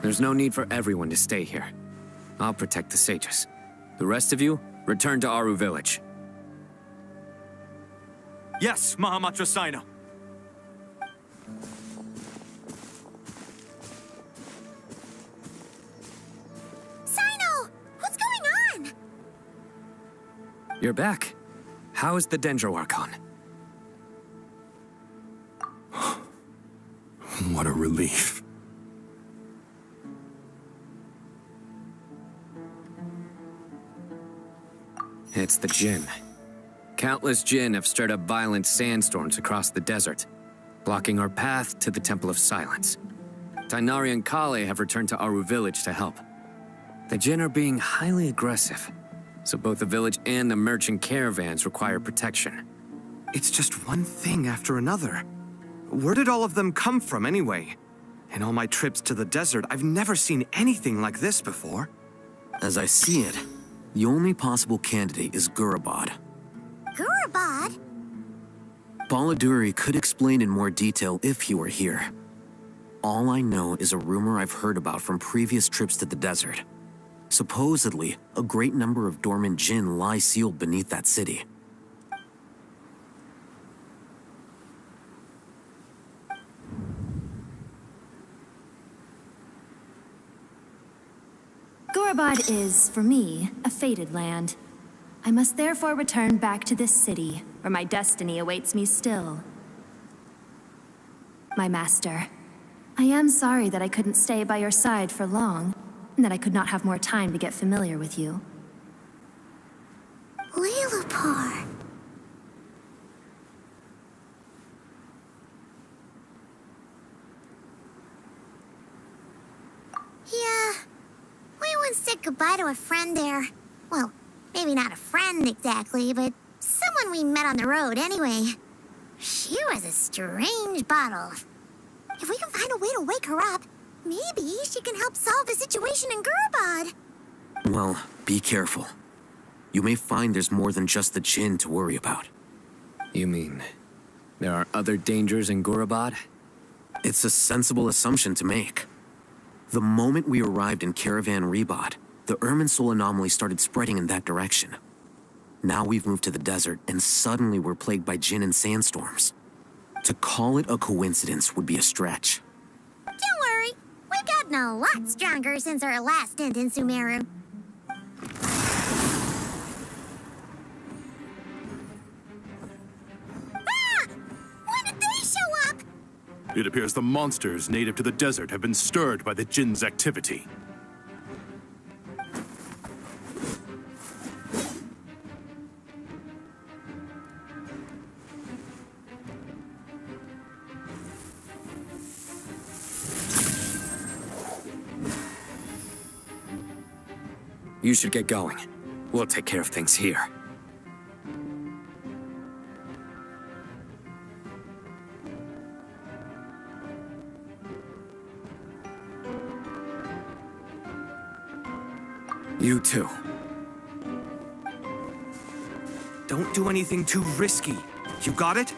There's no need for everyone to stay here. I'll protect the sages. The rest of you, return to Aru village. Yes, Mahamatra Sino. Sino! What's going on? You're back. How's the Dendro Archon? What a relief. It's the Jinn. Countless Jinn have stirred up violent sandstorms across the desert, blocking our path to the Temple of Silence. Tainari and Kale have returned to Aru village to help. The Jinn are being highly aggressive, so both the village and the merchant caravans require protection. It's just one thing after another. Where did all of them come from anyway? In all my trips to the desert, I've never seen anything like this before. As I see it, the only possible candidate is Gurabad. Gurabad? Baladuri could explain in more detail if he were here. All I know is a rumor I've heard about from previous trips to the desert. Supposedly, a great number of dormant Jinn lie sealed beneath that city. Gurabad is, for me, a fated land. I must therefore return back to this city, where my destiny awaits me still. My master, I am sorry that I couldn't stay by your side for long, and that I could not have more time to get familiar with you. Leelupar. Yeah, we once said goodbye to a friend there. Well, maybe not a friend exactly, but someone we met on the road anyway. She was a strange bottle. If we can find a way to wake her up, maybe she can help solve the situation in Gurabad. Well, be careful. You may find there's more than just the Jinn to worry about. You mean, there are other dangers in Gurabad? It's a sensible assumption to make. The moment we arrived in Caravan Rebad, the Irminsul anomaly started spreading in that direction. Now we've moved to the desert, and suddenly we're plagued by Jinn and sandstorms. To call it a coincidence would be a stretch. Don't worry, we've gotten a lot stronger since our last stint in Sumeru. Ah! When did they show up? It appears the monsters native to the desert have been stirred by the Jinn's activity. You should get going. We'll take care of things here. You too. Don't do anything too risky. You got it?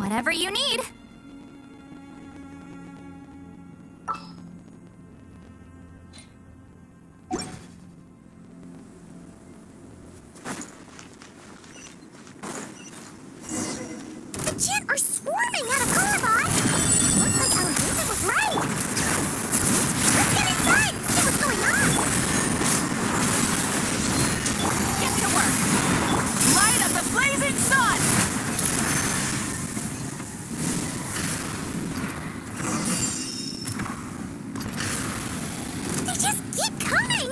Whatever you need. The Jinn are swarming out of Gorbot! Looks like our visit was right! Let's get inside and see what's going on! Get to work! Light up the blazing sun! They just keep coming!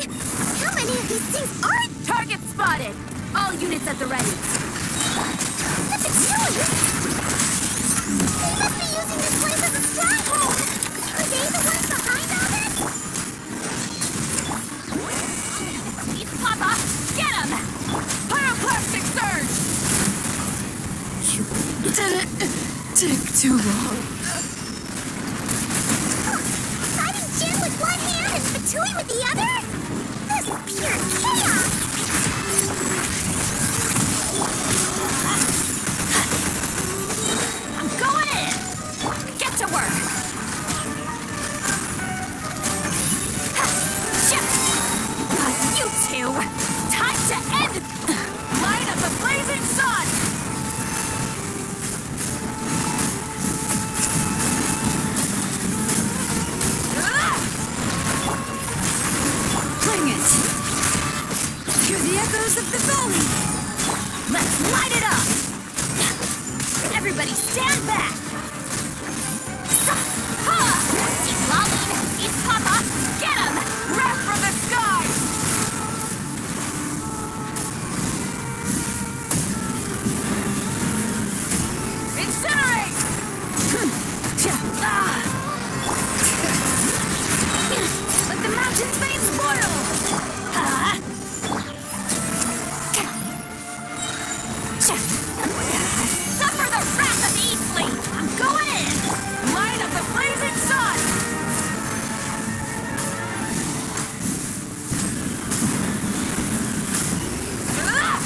How many of these things are Target spotted! All units at the ready. the Patchouli? They must be using this place as a stronghold! Are they the ones behind all this? Eat Papa! Get him! Pyroclastic surge! Didn't take too long. Fighting Jinn with one hand and Patchouli with the other? This is pure chaos! I'm going in! Get to work! Shit! You two! Time to end! Light up the blazing sun! Bring it! Hear the echoes of the valley! Let's light it up! Everybody stand back! Ha! Eat Lolline! Eat Papa! Get him! Wrath from the skies! Incinerate! Ah! Let the mountain's veins boil! Ah! Suffer the wrath of Eastleigh! I'm going in! Light up the blazing sun! Ah!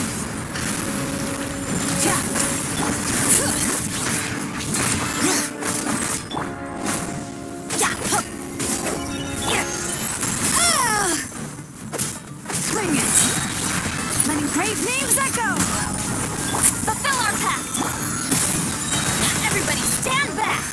Bring it! Let engraved names echo! Fulfill our pact! Everybody stand back!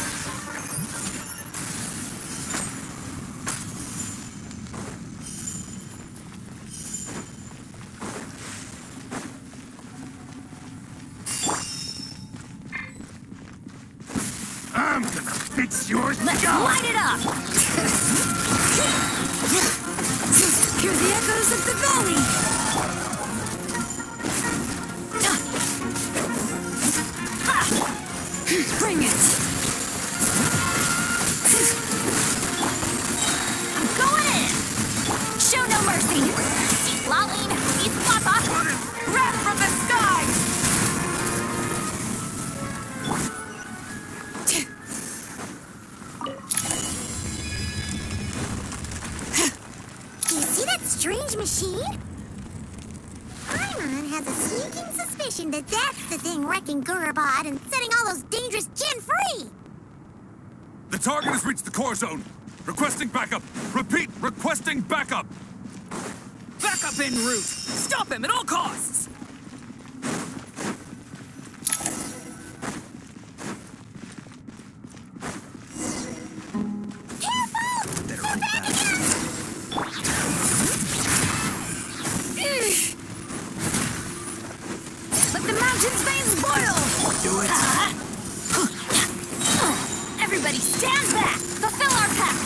I'm gonna fix your Let's light it up! Hear the echoes of the valley! Bring it! I'm going in! Show no mercy! Eat Lolline! Eat Papa! Wrath from the skies! Do you see that strange machine? Paimon has a sneaking suspicion that that's the thing wrecking Gorbot and setting all those dangerous Jinn free! The target has reached the core zone. Requesting backup. Repeat, requesting backup. Backup en route! Stop him at all costs! Careful! They're back again! Let the mountain's veins boil! Do it. Everybody stand back! Fulfill our pact!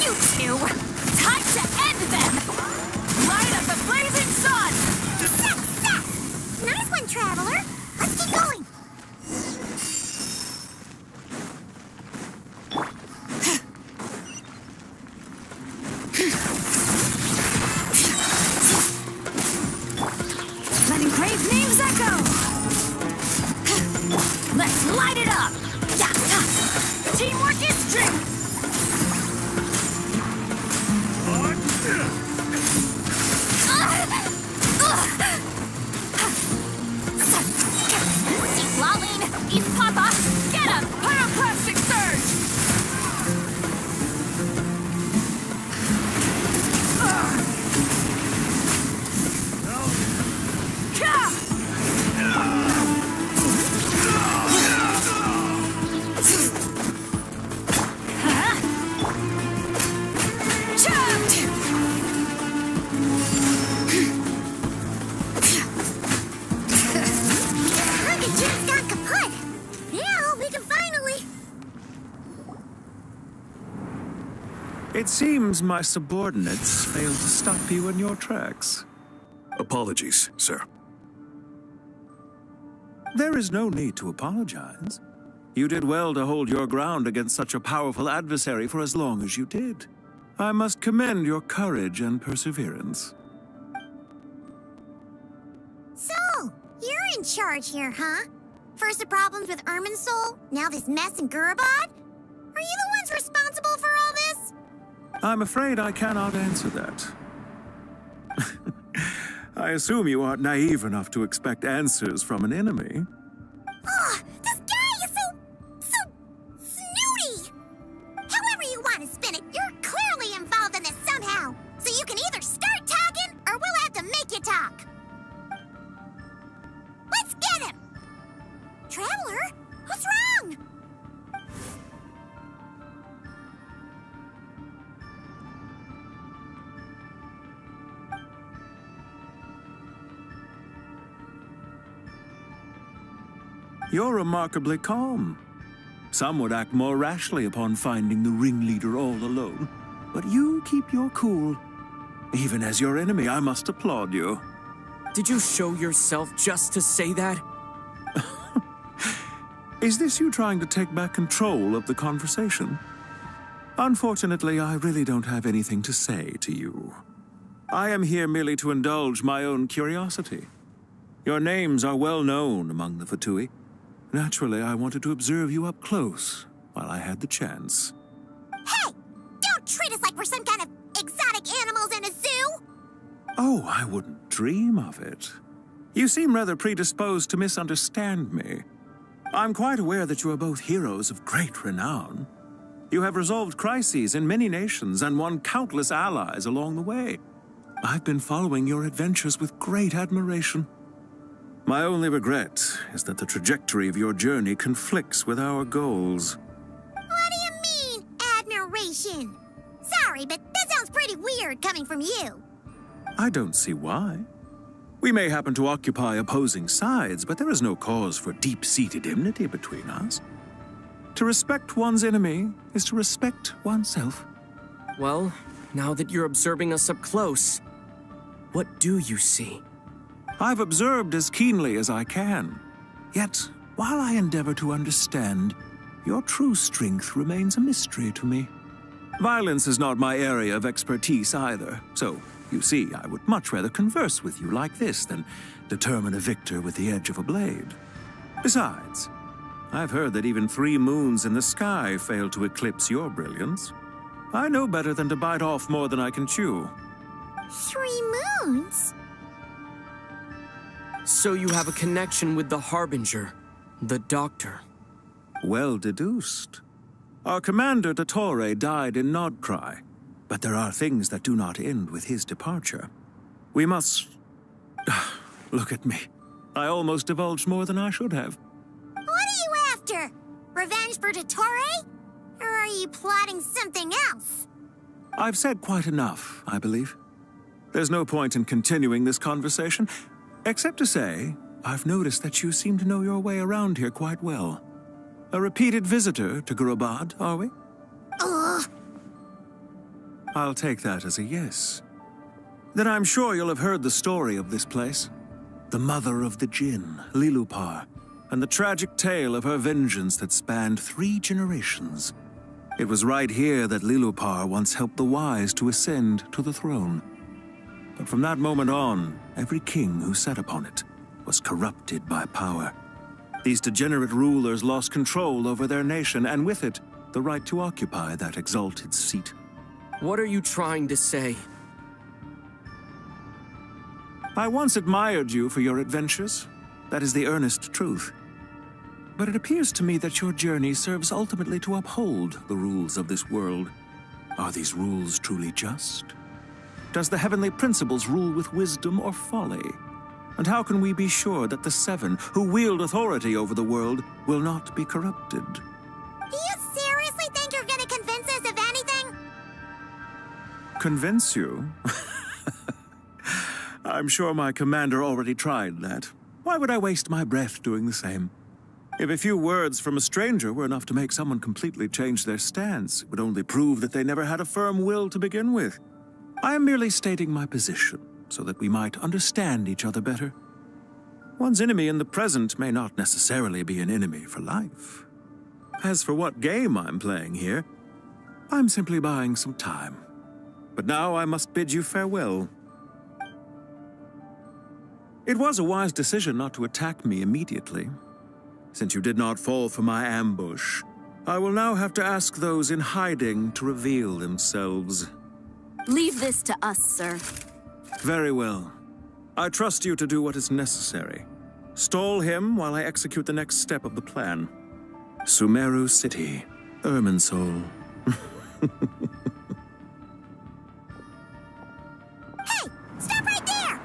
You two! Time to end them! Light up the blazing sun! Nice one, Traveler! Let's keep going! Let engraved names echo! Let's light it up! Teamwork is strength! See Lolline! It seems my subordinates failed to stop you in your tracks. Apologies, sir. There is no need to apologize. You did well to hold your ground against such a powerful adversary for as long as you did. I must commend your courage and perseverance. So, you're in charge here, huh? First the problems with Irminsul, now this mess in Gurabad? Are you the ones responsible for all this? I'm afraid I cannot answer that. I assume you aren't naive enough to expect answers from an enemy. Ugh, this guy is so snooty! However you want to spin it, you're clearly involved in this somehow. So you can either start talking, or we'll have to make you talk. Let's get him! Traveler, what's wrong? You're remarkably calm. Some would act more rashly upon finding the ringleader all alone. But you keep your cool. Even as your enemy, I must applaud you. Did you show yourself just to say that? Is this you trying to take back control of the conversation? Unfortunately, I really don't have anything to say to you. I am here merely to indulge my own curiosity. Your names are well known among the Fatui. Naturally, I wanted to observe you up close while I had the chance. Hey! Don't treat us like we're some kind of exotic animals in a zoo! Oh, I wouldn't dream of it. You seem rather predisposed to misunderstand me. I'm quite aware that you are both heroes of great renown. You have resolved crises in many nations and won countless allies along the way. I've been following your adventures with great admiration. My only regret is that the trajectory of your journey conflicts with our goals. What do you mean, admiration? Sorry, but that sounds pretty weird coming from you. I don't see why. We may happen to occupy opposing sides, but there is no cause for deep-seated enmity between us. To respect one's enemy is to respect oneself. Well, now that you're observing us up close, what do you see? I've observed as keenly as I can. Yet, while I endeavor to understand, your true strength remains a mystery to me. Violence is not my area of expertise either, so, you see, I would much rather converse with you like this than determine a victor with the edge of a blade. Besides, I've heard that even 3 moons in the sky fail to eclipse your brilliance. I know better than to bite off more than I can chew. 3 moons? So you have a connection with the Harbinger, the Doctor. Well deduced. Our commander, Dottore, died in Nodcry, but there are things that do not end with his departure. We must... Look at me. I almost divulged more than I should have. What are you after? Revenge for Dottore? Or are you plotting something else? I've said quite enough, I believe. There's no point in continuing this conversation, except to say, I've noticed that you seem to know your way around here quite well. A repeated visitor to Gurabad, are we? Ugh. I'll take that as a yes. Then I'm sure you'll have heard the story of this place. The mother of the Jinn, Lilupar, and the tragic tale of her vengeance that spanned 3 generations. It was right here that Lilupar once helped the wise to ascend to the throne. But from that moment on, every king who sat upon it was corrupted by power. These degenerate rulers lost control over their nation, and with it, the right to occupy that exalted seat. What are you trying to say? I once admired you for your adventures. That is the earnest truth. But it appears to me that your journey serves ultimately to uphold the rules of this world. Are these rules truly just? Does the heavenly principles rule with wisdom or folly? And how can we be sure that the 7 who wield authority over the world will not be corrupted? Do you seriously think you're gonna convince us of anything? Convince you? I'm sure my commander already tried that. Why would I waste my breath doing the same? If a few words from a stranger were enough to make someone completely change their stance, it would only prove that they never had a firm will to begin with. I am merely stating my position, so that we might understand each other better. One's enemy in the present may not necessarily be an enemy for life. As for what game I'm playing here, I'm simply buying some time. But now I must bid you farewell. It was a wise decision not to attack me immediately. Since you did not fall for my ambush, I will now have to ask those in hiding to reveal themselves. Leave this to us, sir. Very well. I trust you to do what is necessary. Stall him while I execute the next step of the plan. Sumeru City, Irminsul. Hey! Stop right there!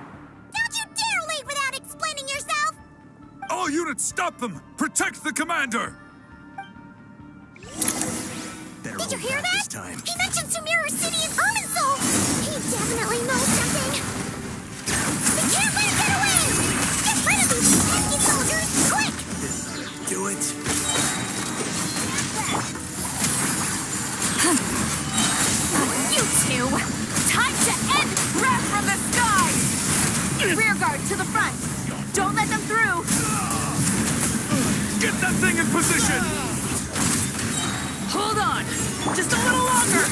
Don't you dare leave without explaining yourself! All units, stop them! Protect the commander! Did you hear that? He mentioned Sumeru City and Irminsul! He definitely knows something! We can't let him get away! Get rid of these pesky soldiers, quick! Do it. You two! Time to end Wrath from the Sky! Rear guard to the front! Don't let them through! Get that thing in position! Hold on! Just a little longer!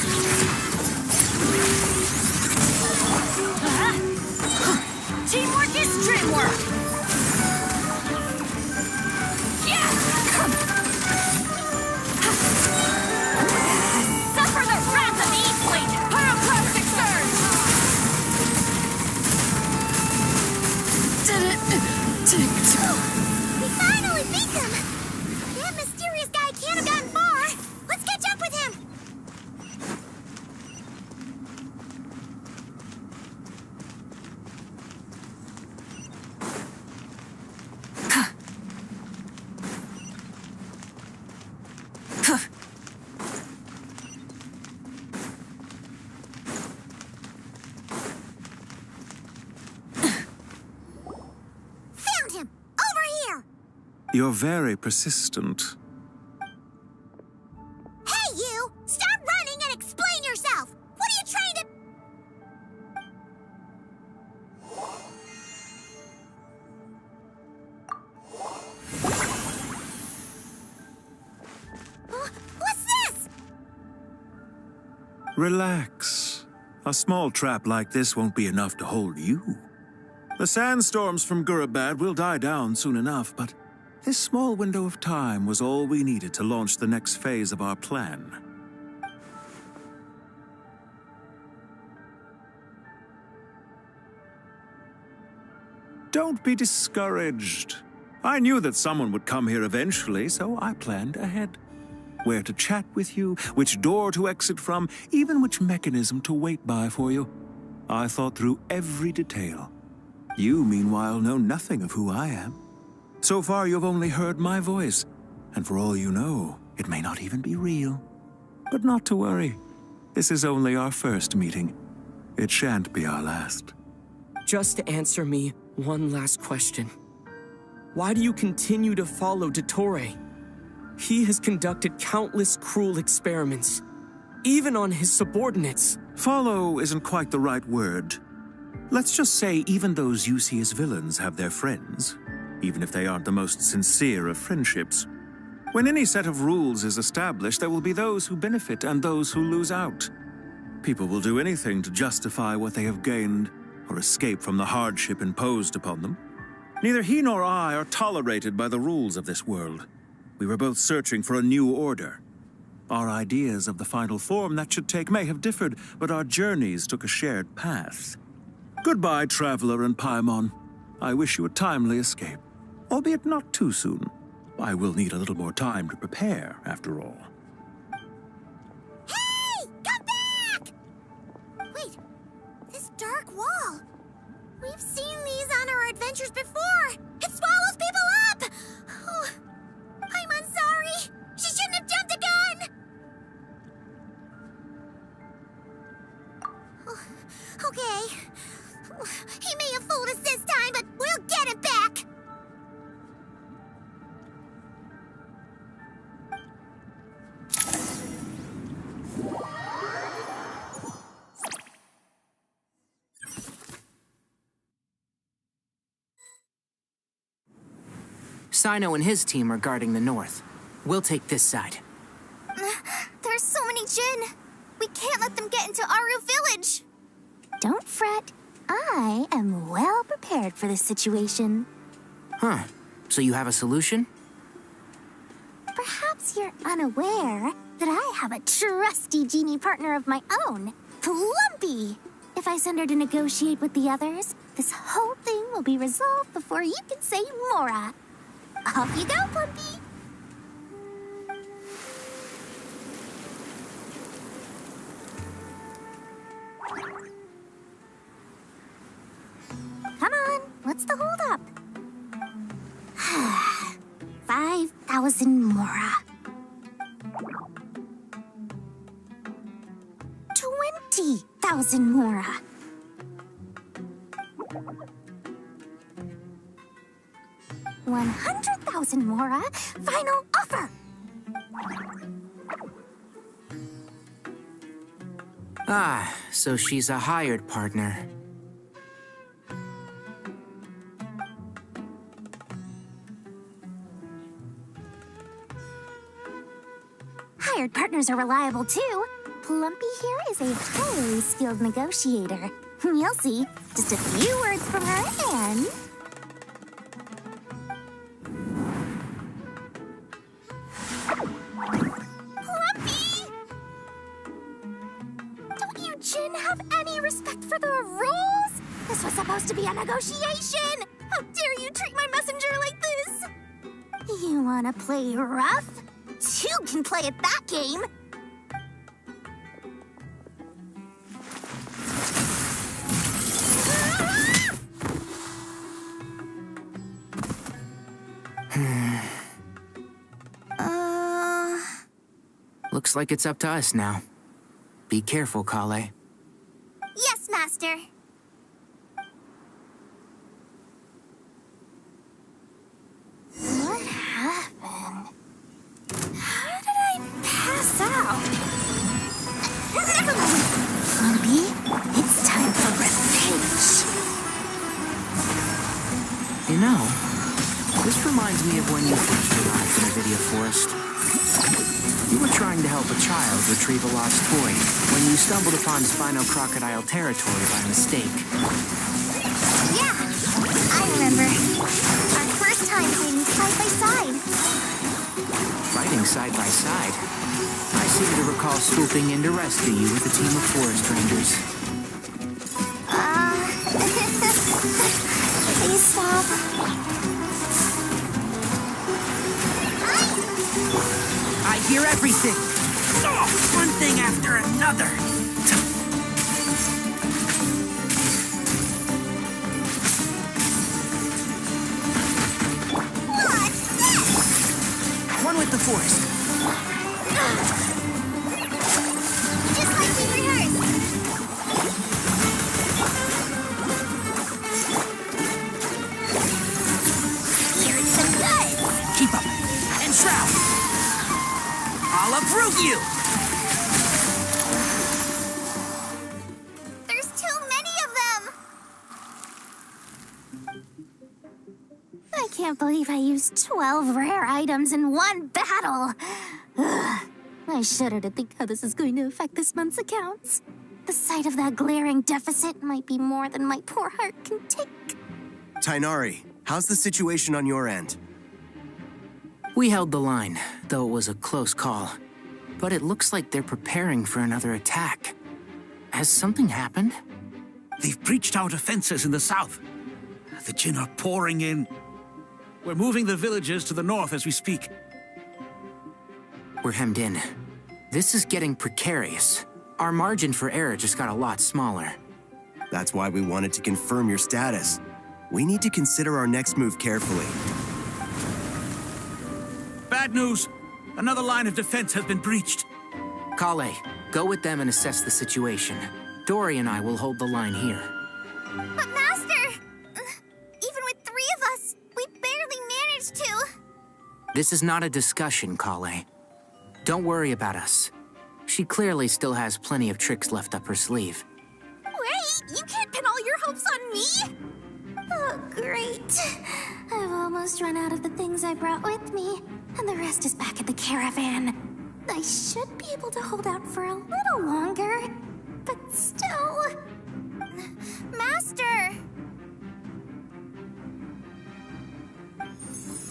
Teamwork is dreamwork! Yeah! Suffer the wrath of the E-Fleet! Pyroclastic surge! We finally beat them! That mysterious guy can't have gotten far! Let's catch up with him! Found him! Over here! You're very persistent. Hey, you! Stop running and explain yourself! What are you trying to... What's this? Relax. A small trap like this won't be enough to hold you. The sandstorms from Gurabad will die down soon enough, but this small window of time was all we needed to launch the next phase of our plan. Don't be discouraged. I knew that someone would come here eventually, so I planned ahead. Where to chat with you, which door to exit from, even which mechanism to wait by for you. I thought through every detail. You, meanwhile, know nothing of who I am. So far, you've only heard my voice, and for all you know, it may not even be real. But not to worry. This is only our first meeting. It shan't be our last. Just answer me one last question. Why do you continue to follow Dottore? He has conducted countless cruel experiments, even on his subordinates. Follow isn't quite the right word. Let's just say even those you see as villains have their friends, even if they aren't the most sincere of friendships. When any set of rules is established, there will be those who benefit and those who lose out. People will do anything to justify what they have gained or escape from the hardship imposed upon them. Neither he nor I are tolerated by the rules of this world. We were both searching for a new order. Our ideas of the final form that should take may have differed, but our journeys took a shared path. Goodbye, Traveler and Paimon. I wish you a timely escape, albeit not too soon. I will need a little more time to prepare, after all. Hey! Come back! Wait, this dark wall. We've seen these on our adventures before. It swallows people up! Oh, I'm sorry. She shouldn't have jumped the gun! Oh, okay. He may have fooled us this time, but we'll get him back! Sino and his team are guarding the north. We'll take this side. There's so many Jin. We can't let them get into Aru Village. Don't fret. I am well prepared for this situation. Huh. So you have a solution? Perhaps you're unaware that I have a trusty genie partner of my own, Plumpy. If I send her to negotiate with the others, this whole thing will be resolved before you can say Mora. Off you go, Plumpy. Come on, what's the holdup? 5,000 Mora. 20,000 Mora. 100,000 Mora. Final offer. Ah, so she's a hired partner. Hired partners are reliable too. Plumpy here is a highly skilled negotiator. You'll see. Just a few words from her and... Plumpy! Don't you Jin have any respect for the rules? This was supposed to be a negotiation! How dare you treat my messenger like this? You wanna play rough? Two can play at that game! Looks like it's up to us now. Be careful, Kale. Yes, Master. What happened? How did I pass out? Never mind. Plumpy, it's time for revenge. You know, this reminds me of when you first arrived in the NVIDIA Forest. You were trying to help a child retrieve a lost toy when you stumbled upon Spino Crocodile territory by mistake. Yeah, I remember. Our first time fighting side by side. Fighting side by side? I seem to recall swooping in to rescue you with a team of forest rangers. Please stop. I hear everything! Oh, one thing after another! One with the forest. Just like we rehearsed. Here's some good. Keep up. And Shroud! I'll uproot you! There's too many of them! I can't believe I used 12 rare items in one battle! Ugh. I shudder to think how this is going to affect this month's accounts. The sight of that glaring deficit might be more than my poor heart can take. Tainari, how's the situation on your end? We held the line, though it was a close call. But it looks like they're preparing for another attack. Has something happened? They've breached our defenses in the south. The Jin are pouring in. We're moving the villagers to the north as we speak. We're hemmed in. This is getting precarious. Our margin for error just got a lot smaller. That's why we wanted to confirm your status. We need to consider our next move carefully. Bad news! Another line of defense has been breached. Kale, go with them and assess the situation. Dory and I will hold the line here. But Master! Even with 3 of us, we barely managed to. This is not a discussion, Kale. Don't worry about us. She clearly still has plenty of tricks left up her sleeve. Wait, you can't pin all your hopes on me? Oh, great. I've almost run out of the things I brought with me, and the rest is back at the caravan. I should be able to hold out for a little longer, but still... Master!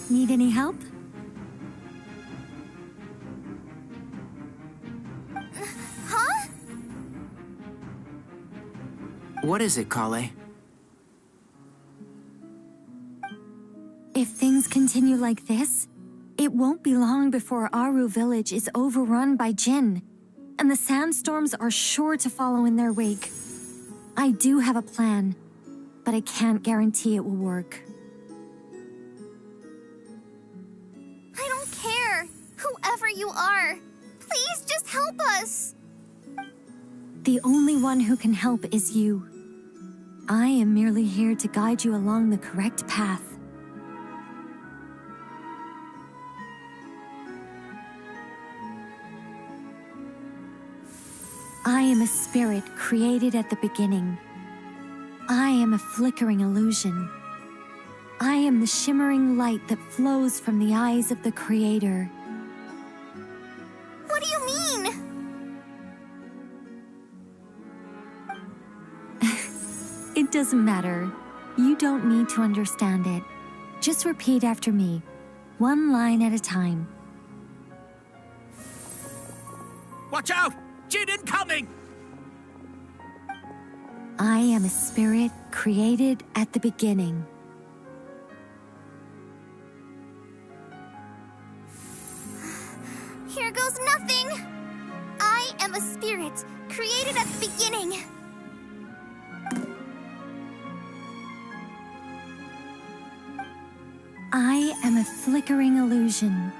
Need any help? Huh? What is it, Kale? If things continue like this, it won't be long before Aru village is overrun by Jinn, and the sandstorms are sure to follow in their wake. I do have a plan, but I can't guarantee it will work. I don't care, whoever you are. Please just help us. The only one who can help is you. I am merely here to guide you along the correct path. I am a spirit created at the beginning. I am a flickering illusion. I am the shimmering light that flows from the eyes of the Creator. What do you mean? It doesn't matter. You don't need to understand it. Just repeat after me, one line at a time. Watch out! Jinn incoming! I am a spirit created at the beginning. Here goes nothing. I am a spirit created at the beginning. I am a flickering illusion.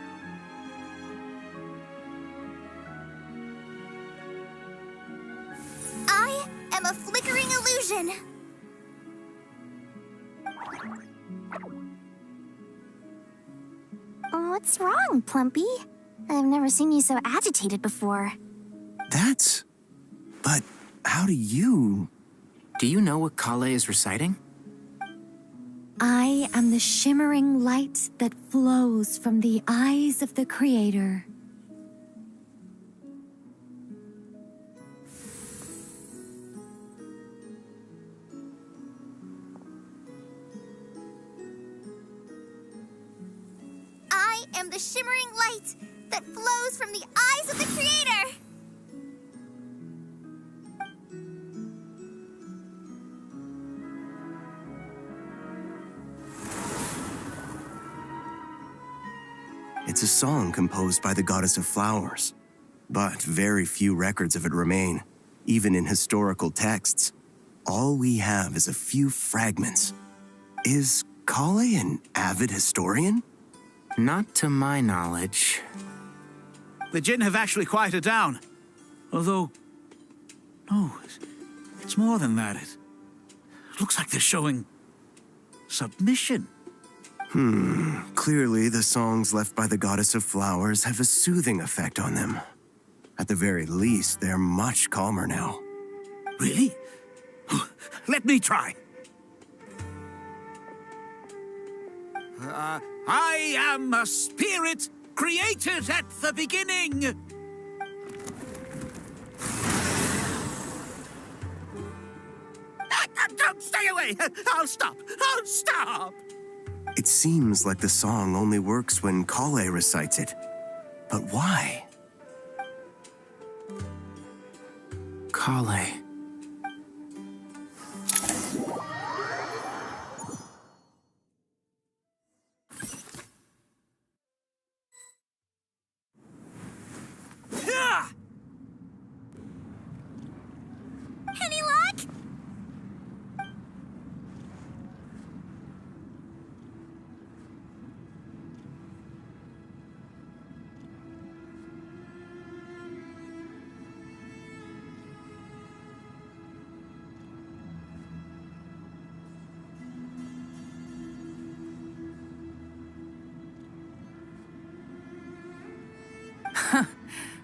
I am a flickering illusion. What's wrong, Plumpy? I've never seen you so agitated before. But how do you... Do you know what Kale is reciting? I am the shimmering light that flows from the eyes of the Creator. I am the shimmering light that flows from the eyes of the Creator. It's a song composed by the goddess of flowers, but very few records of it remain, even in historical texts. All we have is a few fragments. Is Kale an avid historian? Not to my knowledge. The Jinn have actually quieted down. Although... No, it's more than that. It looks like they're showing... submission. Clearly the songs left by the goddess of flowers have a soothing effect on them. At the very least, they're much calmer now. Really? Let me try. I am a spirit created at the beginning. Don't stay away. I'll stop. I'll stop. It seems like the song only works when Kale recites it. But why? Kale. Any luck?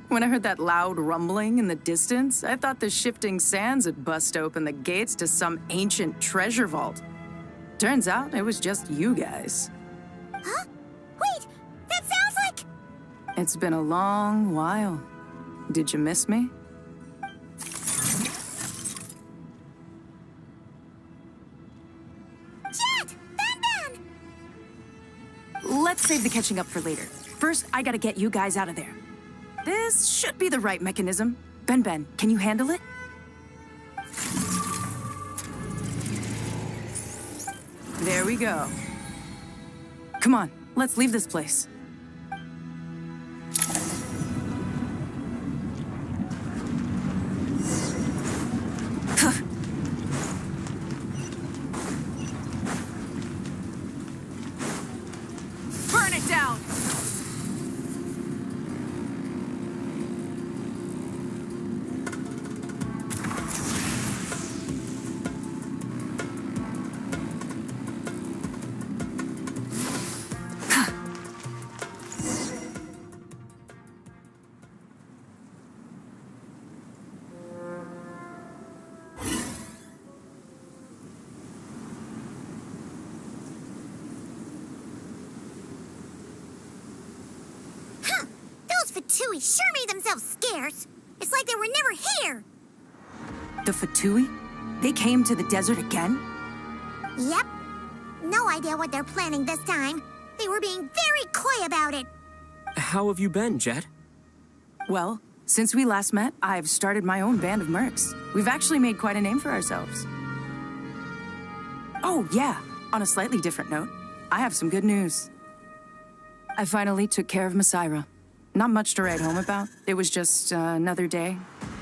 When I heard that loud rumbling in the distance, I thought the shifting sands had bust open the gates to some ancient treasure vault. Turns out it was just you guys. Huh? Wait, that sounds like... It's been a long while. Did you miss me? Jet! Ben! Let's save the catching up for later. First, I gotta get you guys out of there. This should be the right mechanism. Ben, can you handle it? There we go. Come on, let's leave this place. Burn it down! Fatui sure made themselves scarce. It's like they were never here. The Fatui? They came to the desert again? Yep. No idea what they're planning this time. They were being very coy about it. How have you been, Jet? Well, since we last met, I've started my own band of mercs. We've actually made quite a name for ourselves. Oh, yeah. On a slightly different note, I have some good news. I finally took care of Masaira. Not much to write home about. It was just another day.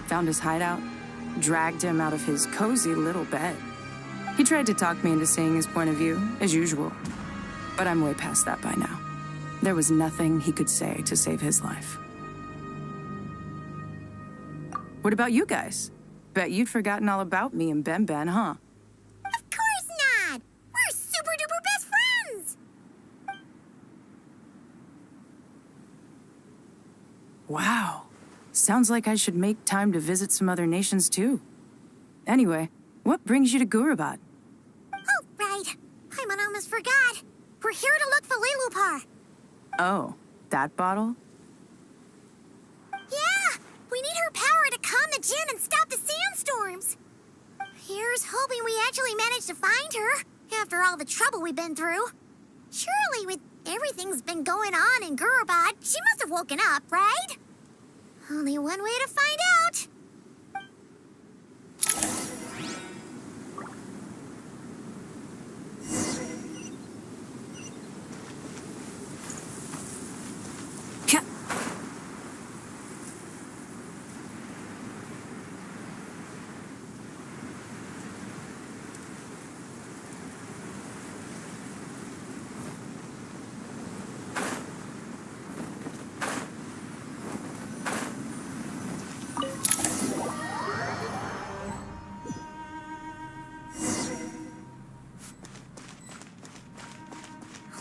Found his hideout. Dragged him out of his cozy little bed. He tried to talk me into seeing his point of view, as usual. But I'm way past that by now. There was nothing he could say to save his life. What about you guys? Bet you'd forgotten all about me and Ben, huh? Of course not! We're super duper best friends! Wow. Sounds like I should make time to visit some other nations too. Anyway, what brings you to Gurabad? Oh, right. I almost forgot. We're here to look for Lilupar. Oh, that bottle? Yeah! We need her power to calm the Jinn and stop the sandstorms. Here's hoping we actually manage to find her, after all the trouble we've been through. Surely, with everything's been going on in Gurabad, she must have woken up, right? Only one way to find out.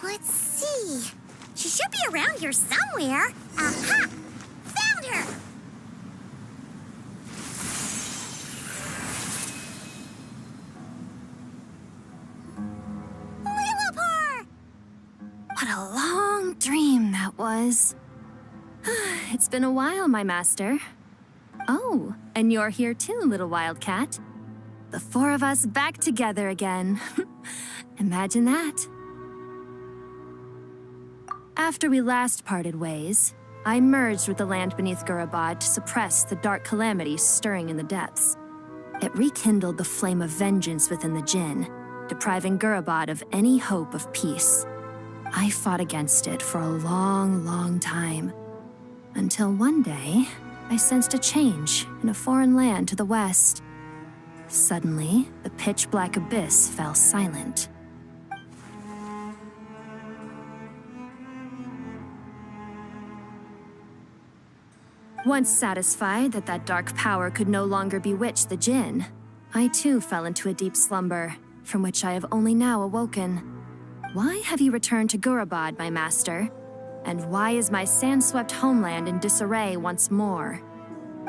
Let's see. She should be around here somewhere. Aha! Found her! Lilupar! What a long dream that was. It's been a while, my master. Oh, and you're here too, little wildcat. The four of us back together again. Imagine that. After we last parted ways, I merged with the land beneath Gurabad to suppress the dark calamities stirring in the depths. It rekindled the flame of vengeance within the Jinn, depriving Gurabad of any hope of peace. I fought against it for a long, long time, until one day, I sensed a change in a foreign land to the west. Suddenly, the pitch-black abyss fell silent. Once satisfied that that dark power could no longer bewitch the Jinn, I too fell into a deep slumber, from which I have only now awoken. Why have you returned to Gurabad, my master? And why is my sand-swept homeland in disarray once more?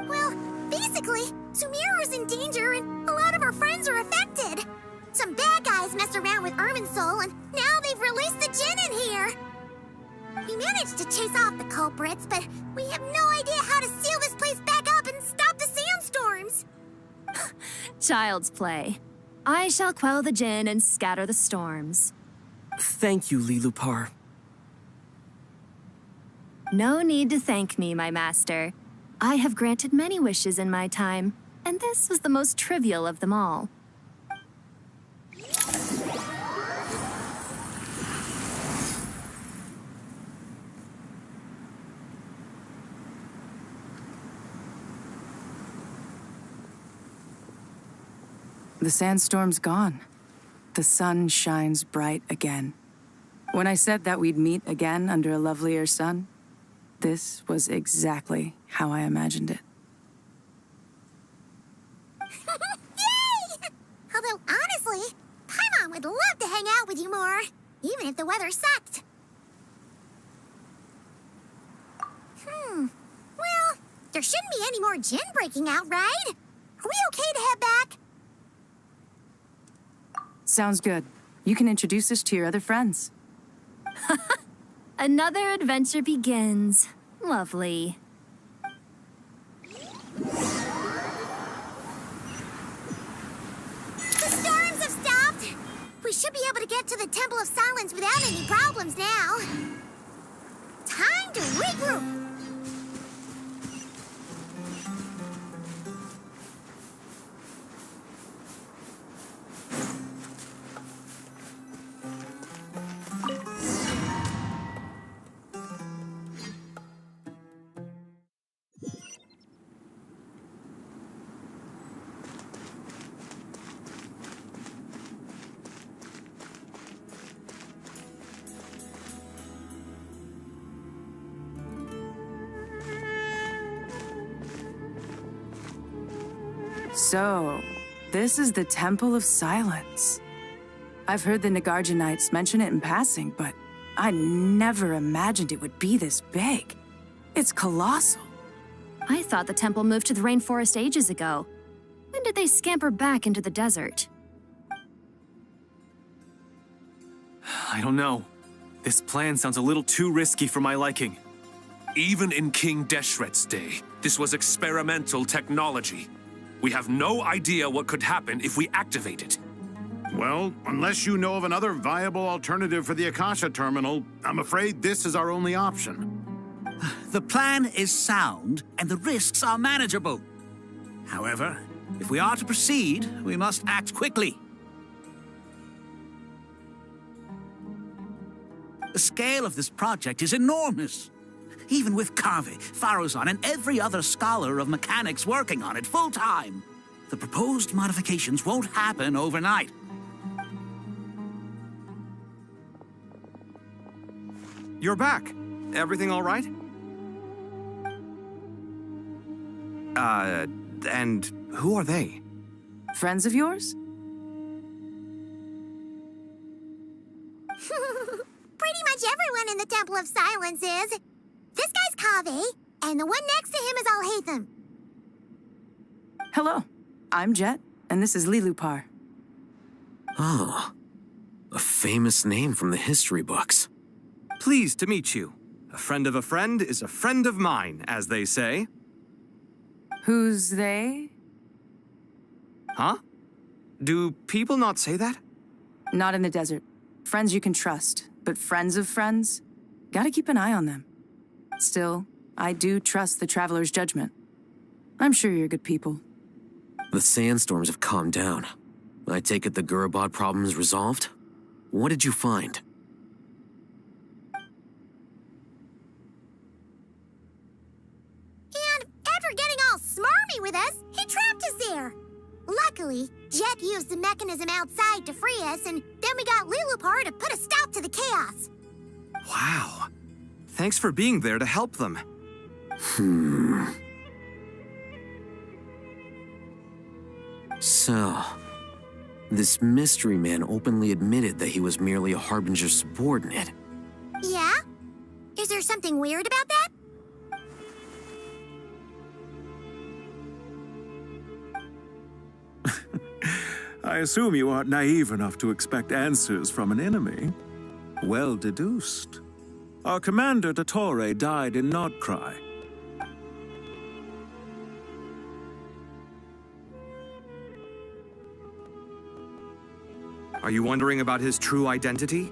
Well, basically, Sumeru's in danger and a lot of our friends are affected. Some bad guys messed around with Irminsul and now they've released the Jinn in here. We managed to chase off the culprits, but we have no idea how to seal this place back up and stop the sandstorms. Child's play. I shall quell the Jinn and scatter the storms. Thank you, Lilupar. No need to thank me, my master. I have granted many wishes in my time, and this was the most trivial of them all. The sandstorm's gone. The sun shines bright again. When I said that we'd meet again under a lovelier sun, this was exactly how I imagined it. Yay! Although, honestly, Paimon would love to hang out with you more, even if the weather sucked. Well, there shouldn't be any more Jinn breaking out, right? Are we okay to head back? Sounds good. You can introduce us to your other friends. Another adventure begins. Lovely. The storms have stopped. We should be able to get to the Temple of Silence without any problems now. Time to regroup. So, this is the Temple of Silence. I've heard the Nagarjanites mention it in passing, but I never imagined it would be this big. It's colossal. I thought the temple moved to the rainforest ages ago. When did they scamper back into the desert? I don't know. This plan sounds a little too risky for my liking. Even in King Deshret's day, this was experimental technology. We have no idea what could happen if we activate it. Well, unless you know of another viable alternative for the Akasha terminal, I'm afraid this is our only option. The plan is sound, and the risks are manageable. However, if we are to proceed, we must act quickly. The scale of this project is enormous. Even with Kaveh, Faruzan, and every other scholar of mechanics working on it full-time, the proposed modifications won't happen overnight. You're back. Everything all right? And who are they? Friends of yours? Pretty much everyone in the Temple of Silence is. This guy's Kaveh, and the one next to him is Alhaitham. Hello, I'm Jet, and this is Lilupar. Oh, a famous name from the history books. Pleased to meet you. A friend of a friend is a friend of mine, as they say. Who's they? Huh? Do people not say that? Not in the desert. Friends you can trust, but friends of friends? Gotta keep an eye on them. Still, I do trust the Traveler's judgment. I'm sure you're good people. The sandstorms have calmed down. I take it the Gurabad problem is resolved? What did you find? And after getting all smarmy with us, he trapped us there. Luckily, Jet used the mechanism outside to free us, and then we got Lilupar to put a stop to the chaos. Wow. Thanks for being there to help them. So, this mystery man openly admitted that he was merely a Harbinger subordinate. Yeah? Is there something weird about that? I assume you aren't naive enough to expect answers from an enemy. Well deduced. Our commander, Dottore, died in Nordcry. Are you wondering about his true identity?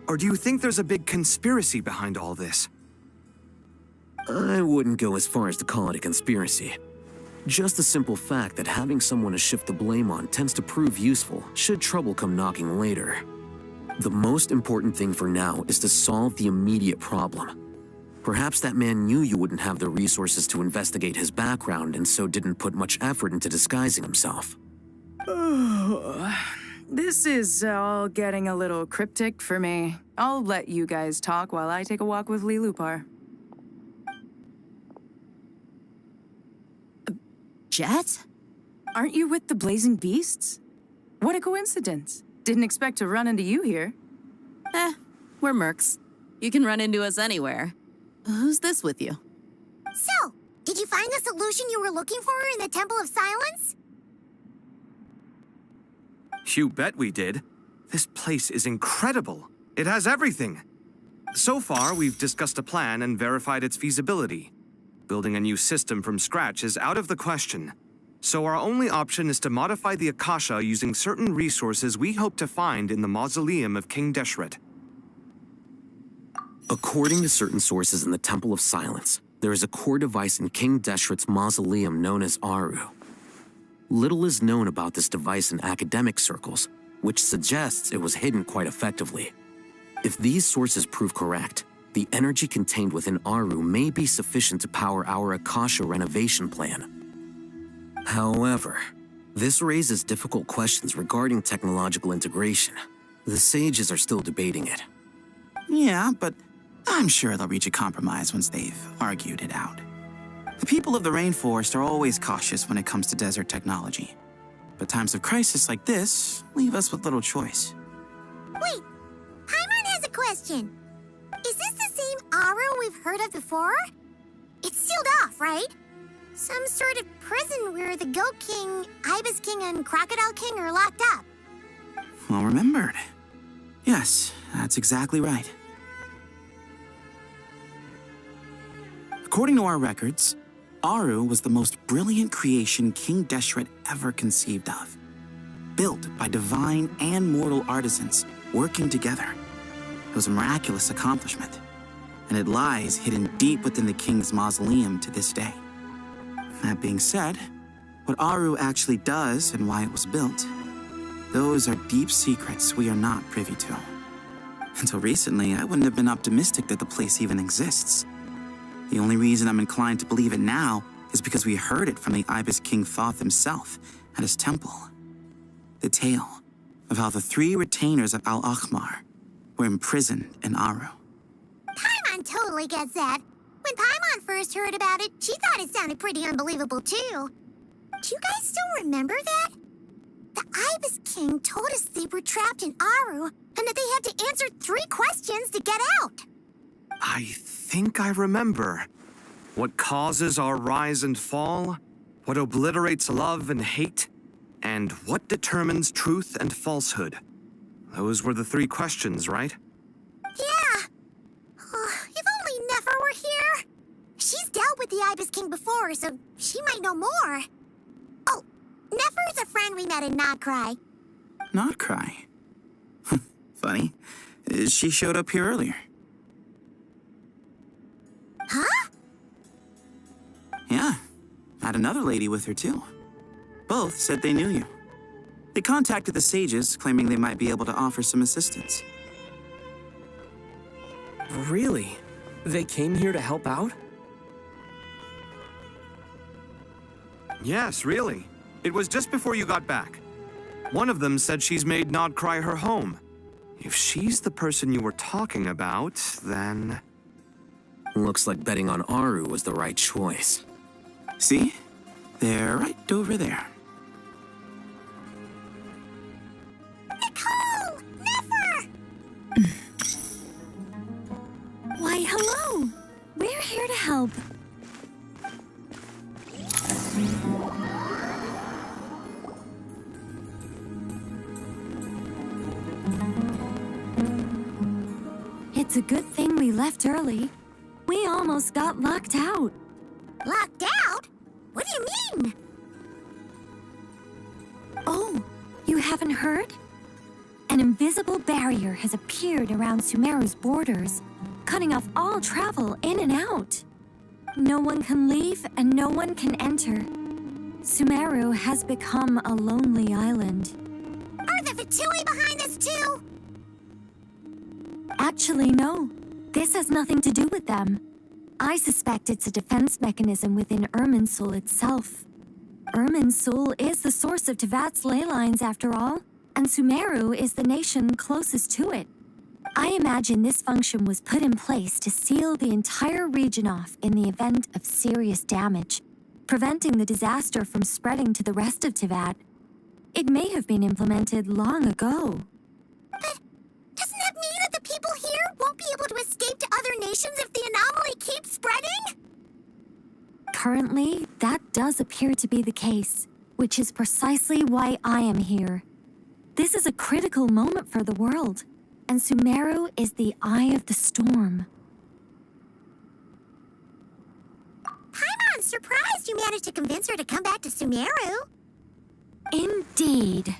Or do you think there's a big conspiracy behind all this? I wouldn't go as far as to call it a conspiracy. Just the simple fact that having someone to shift the blame on tends to prove useful should trouble come knocking later. The most important thing for now is to solve the immediate problem. Perhaps that man knew you wouldn't have the resources to investigate his background and so didn't put much effort into disguising himself. This is all getting a little cryptic for me. I'll let you guys talk while I take a walk with Lilupar. Jet? Aren't you with the Blazing Beasts? What a coincidence. Didn't expect to run into you here. We're mercs. You can run into us anywhere. Who's this with you? So, did you find the solution you were looking for in the Temple of Silence? You bet we did. This place is incredible. It has everything. So far, we've discussed a plan and verified its feasibility. Building a new system from scratch is out of the question. So our only option is to modify the Akasha using certain resources we hope to find in the mausoleum of King Deshret. According to certain sources in the Temple of Silence, there is a core device in King Deshret's mausoleum known as Aru. Little is known about this device in academic circles, which suggests it was hidden quite effectively. If these sources prove correct, the energy contained within Aru may be sufficient to power our Akasha renovation plan. However, this raises difficult questions regarding technological integration. The sages are still debating it. Yeah, but I'm sure they'll reach a compromise once they've argued it out. The people of the rainforest are always cautious when it comes to desert technology. But times of crisis like this leave us with little choice. Wait, Paimon has a question. Is this the same Aru we've heard of before? It's sealed off, right? Some sort of prison where the Goat King, Ibis King, and Crocodile King are locked up. Well remembered. Yes, that's exactly right. According to our records, Aru was the most brilliant creation King Deshret ever conceived of. Built by divine and mortal artisans working together. It was a miraculous accomplishment, and it lies hidden deep within the king's mausoleum to this day. That being said, what Aru actually does and why it was built, those are deep secrets we are not privy to. Until recently, I wouldn't have been optimistic that the place even exists. The only reason I'm inclined to believe it now is because we heard it from the Ibis King Thoth himself at his temple. The tale of how the 3 retainers of Al-Akhmar were imprisoned in Aru. Paimon totally gets that. When Paimon first heard about it, she thought it sounded pretty unbelievable too. Do you guys still remember that? The Ibis King told us they were trapped in Aru and that they had to answer 3 questions to get out. I think I remember. What causes our rise and fall? What obliterates love and hate? And what determines truth and falsehood? Those were the 3 questions, right? Yeah. If only Nefer were here. She's dealt with the Ibis King before, so she might know more. Oh, Nefer is a friend we met in Nordcry. Nordcry? Funny. She showed up here earlier. Huh? Yeah. Had another lady with her, too. Both said they knew you. They contacted the sages, claiming they might be able to offer some assistance. Really? They came here to help out? Yes, really. It was just before you got back. One of them said she's made Nordcry her home. If she's the person you were talking about, then... Looks like betting on Aru was the right choice. See? They're right over there. Nicole! Nefer! Why, hello! We're here to help. It's a good thing we left early. We almost got locked out. Locked out? What do you mean? Oh, you haven't heard? An invisible barrier has appeared around Sumeru's borders, cutting off all travel in and out. No one can leave and no one can enter. Sumeru has become a lonely island. Are the Fatui behind this too? Actually, no. This has nothing to do with them. I suspect it's a defense mechanism within Irminsul itself. Irminsul is the source of Tevat's ley lines, after all, and Sumeru is the nation closest to it. I imagine this function was put in place to seal the entire region off in the event of serious damage, preventing the disaster from spreading to the rest of Tevat. It may have been implemented long ago. But doesn't that mean that the people here won't be able to escape to other nations if the anomaly keeps spreading? Currently, that does appear to be the case, which is precisely why I am here. This is a critical moment for the world, and Sumeru is the eye of the storm. Paimon's surprised you managed to convince her to come back to Sumeru. Indeed.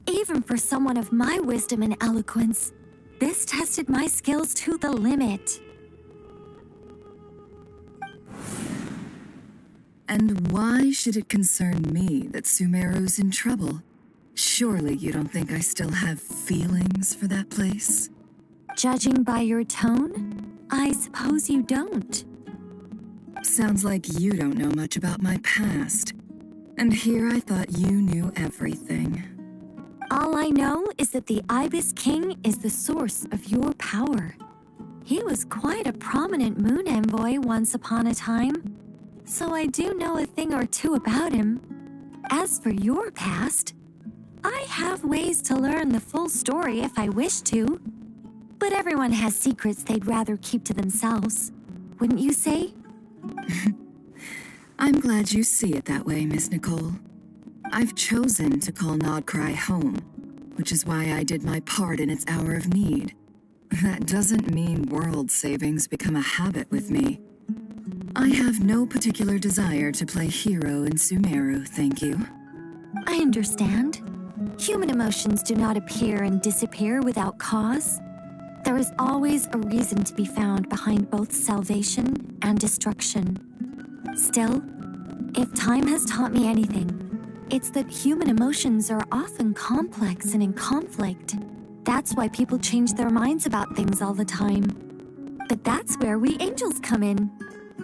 Even for someone of my wisdom and eloquence, this tested my skills to the limit. And why should it concern me that Sumeru's in trouble? Surely you don't think I still have feelings for that place? Judging by your tone, I suppose you don't. Sounds like you don't know much about my past. And here I thought you knew everything. All I know is that the Ibis King is the source of your power. He was quite a prominent moon envoy once upon a time, so I do know a thing or two about him. As for your past, I have ways to learn the full story if I wish to. But everyone has secrets they'd rather keep to themselves. Wouldn't you say? I'm glad you see it that way, Miss Nicole. I've chosen to call Nodcry home, which is why I did my part in its hour of need. That doesn't mean world savings become a habit with me. I have no particular desire to play hero in Sumeru, thank you. I understand. Human emotions do not appear and disappear without cause. There is always a reason to be found behind both salvation and destruction. Still, if time has taught me anything, it's that human emotions are often complex and in conflict. That's why people change their minds about things all the time. But that's where we angels come in.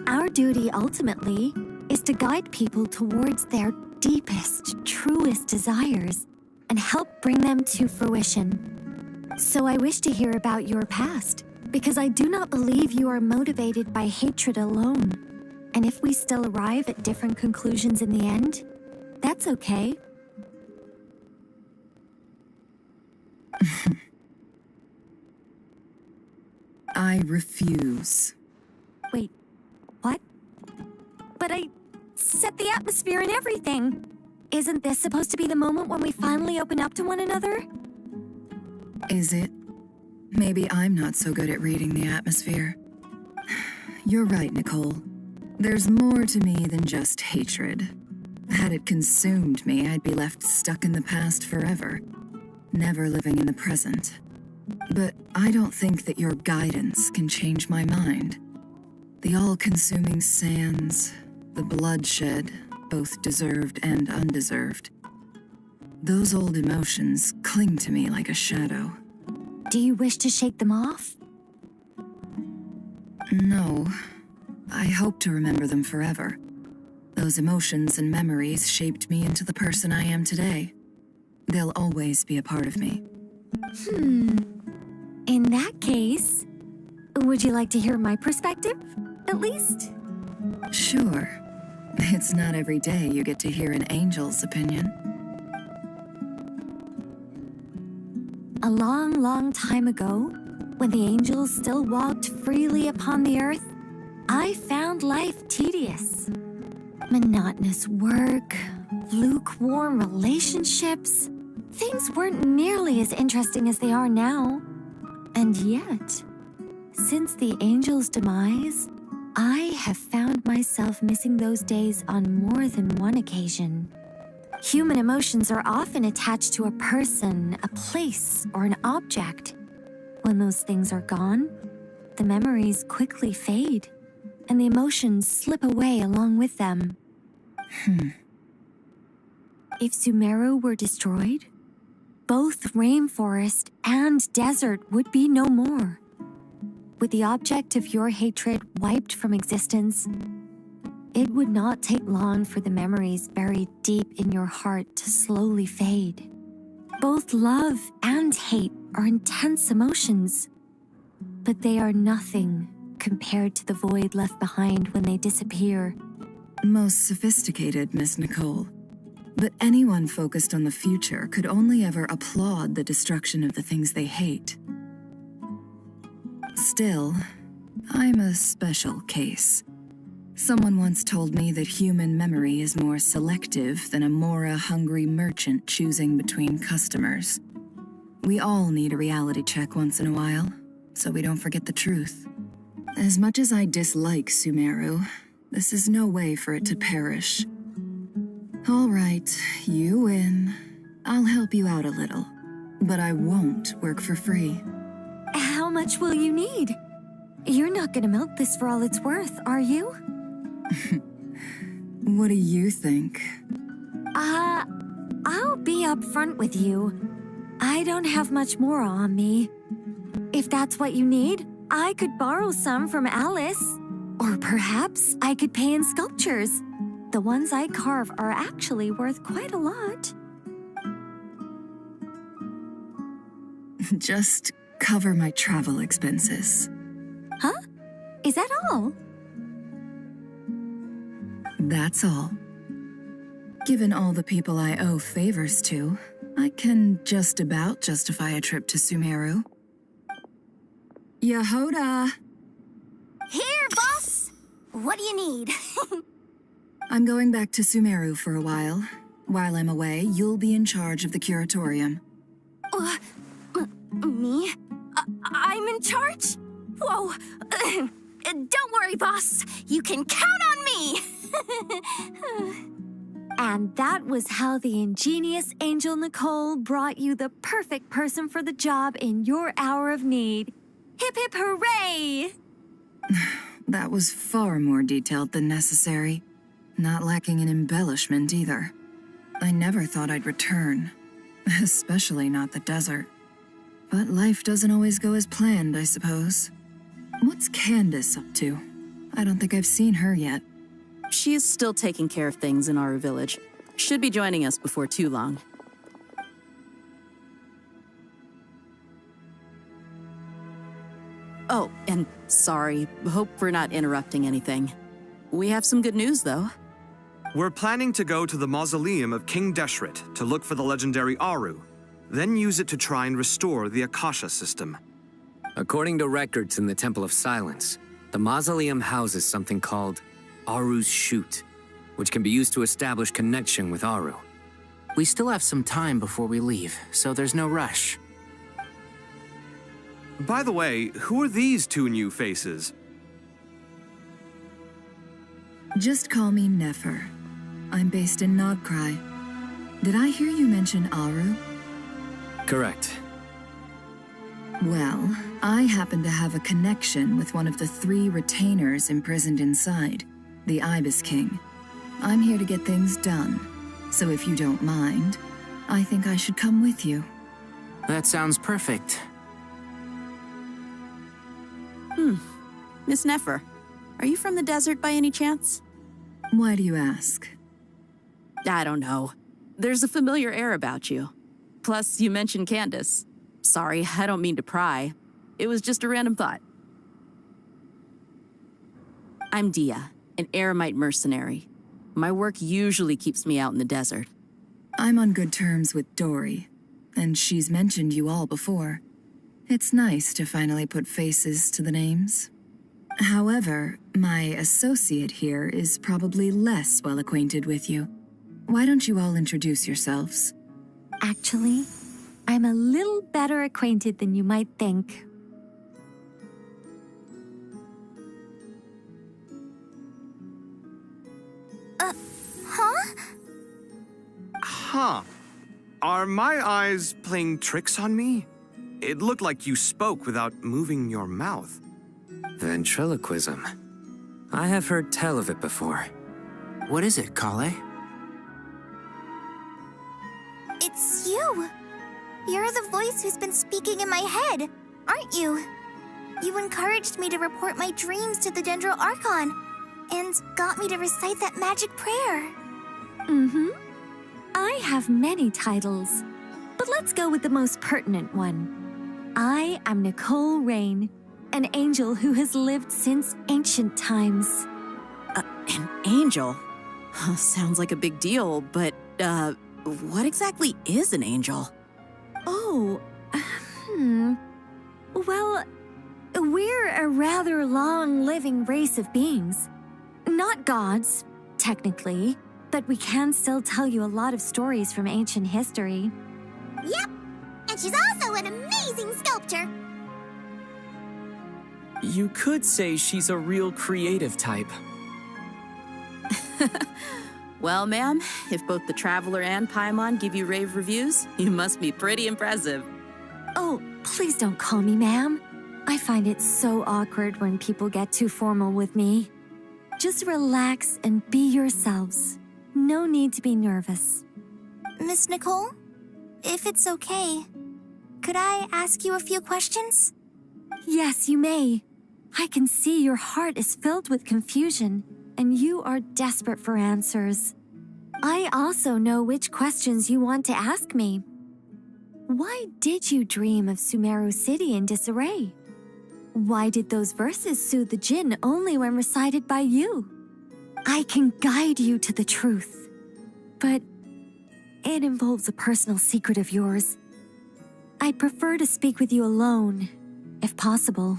Our duty ultimately is to guide people towards their deepest, truest desires and help bring them to fruition. So I wish to hear about your past, because I do not believe you are motivated by hatred alone. And if we still arrive at different conclusions in the end, that's okay. I refuse. Wait, what? But I set the atmosphere and everything. Isn't this supposed to be the moment when we finally open up to one another? Is it? Maybe I'm not so good at reading the atmosphere. You're right, Nicole. There's more to me than just hatred. Had it consumed me, I'd be left stuck in the past forever, never living in the present. But I don't think that your guidance can change my mind. The all-consuming sands, the bloodshed, both deserved and undeserved. Those old emotions cling to me like a shadow. Do you wish to shake them off? No. I hope to remember them forever. Those emotions and memories shaped me into the person I am today. They'll always be a part of me. In that case, would you like to hear my perspective, at least? Sure. It's not every day you get to hear an angel's opinion. A long, long time ago, when the angels still walked freely upon the earth, I found life tedious. Monotonous work, lukewarm relationships. Things weren't nearly as interesting as they are now. And yet, Since the angel's demise, I have found myself missing those days on more than one occasion. Human emotions are often attached to a person, a place, or an object. When those things are gone, the memories quickly fade, and the emotions slip away along with them. If Sumeru were destroyed, both rainforest and desert would be no more. With the object of your hatred wiped from existence, it would not take long for the memories buried deep in your heart to slowly fade. Both love and hate are intense emotions, but they are nothing compared to the void left behind when they disappear. Most sophisticated, Miss Nicole. But anyone focused on the future could only ever applaud the destruction of the things they hate. Still, I'm a special case. Someone once told me that human memory is more selective than a Mora-hungry merchant choosing between customers. We all need a reality check once in a while, so we don't forget the truth. As much as I dislike Sumeru, this is no way for it to perish. All right, you win. I'll help you out a little, but I won't work for free. How much will you need? You're not gonna milk this for all it's worth, are you? What do you think? I'll be upfront with you. I don't have much more on me. If that's what you need, I could borrow some from Alice. Or perhaps I could pay in sculptures. The ones I carve are actually worth quite a lot. Just cover my travel expenses. Huh? Is that all? That's all. Given all the people I owe favors to, I can just about justify a trip to Sumeru. Yehoda! Here, boss! What do you need? I'm going back to Sumeru for a while. While I'm away, you'll be in charge of the curatorium. Me? I'm in charge? Whoa! Don't worry, boss. You can count on me! And that was how the ingenious Angel Nicole brought you the perfect person for the job in your hour of need. Hip hip hooray! That was far more detailed than necessary. Not lacking in embellishment either. I never thought I'd return. Especially not the desert. But life doesn't always go as planned, I suppose. What's Candace up to? I don't think I've seen her yet. She is still taking care of things in Aru Village. Should be joining us before too long. Oh, and sorry. Hope we're not interrupting anything. We have some good news, though. We're planning to go to the mausoleum of King Deshret to look for the legendary Aru, then use it to try and restore the Akasha system. According to records in the Temple of Silence, the mausoleum houses something called Aru's Chute, which can be used to establish connection with Aru. We still have some time before we leave, so there's no rush. By the way, who are these two new faces? Just call me Nefer. I'm based in Nodcry. Did I hear you mention Aru? Correct. Well, I happen to have a connection with one of the 3 retainers imprisoned inside, the Ibis King. I'm here to get things done, so if you don't mind, I think I should come with you. That sounds perfect. Miss Nefer, are you from the desert by any chance? Why do you ask? I don't know. There's a familiar air about you. Plus, you mentioned Candace. Sorry, I don't mean to pry. It was just a random thought. I'm Dia, an eremite mercenary. My work usually keeps me out in the desert. I'm on good terms with Dory, and she's mentioned you all before. It's nice to finally put faces to the names. However, my associate here is probably less well acquainted with you. Why don't you all introduce yourselves? Actually, I'm a little better acquainted than you might think. Huh. Are my eyes playing tricks on me? It looked like you spoke without moving your mouth. Ventriloquism. I have heard tell of it before. What is it, Kale? It's you! You're the voice who's been speaking in my head, aren't you? You encouraged me to report my dreams to the Dendro Archon, and got me to recite that magic prayer. Mm-hmm. I have many titles, but let's go with the most pertinent one. I am Nicole Rain, an angel who has lived since ancient times. An angel? Sounds like a big deal, but, what exactly is an angel? Oh, Well, we're a rather long-living race of beings. Not gods, technically, but we can still tell you a lot of stories from ancient history. Yep, and she's also an amazing sculptor. You could say she's a real creative type. Well, ma'am, if both the Traveler and Paimon give you rave reviews, you must be pretty impressive. Oh, please don't call me ma'am. I find it so awkward when people get too formal with me. Just relax and be yourselves. No need to be nervous. Miss Nicole, if it's okay, could I ask you a few questions? Yes, you may. I can see your heart is filled with confusion, and you are desperate for answers. I also know which questions you want to ask me. Why did you dream of Sumeru City in disarray? Why did those verses soothe the Jinn only when recited by you? I can guide you to the truth, but it involves a personal secret of yours. I'd prefer to speak with you alone, if possible.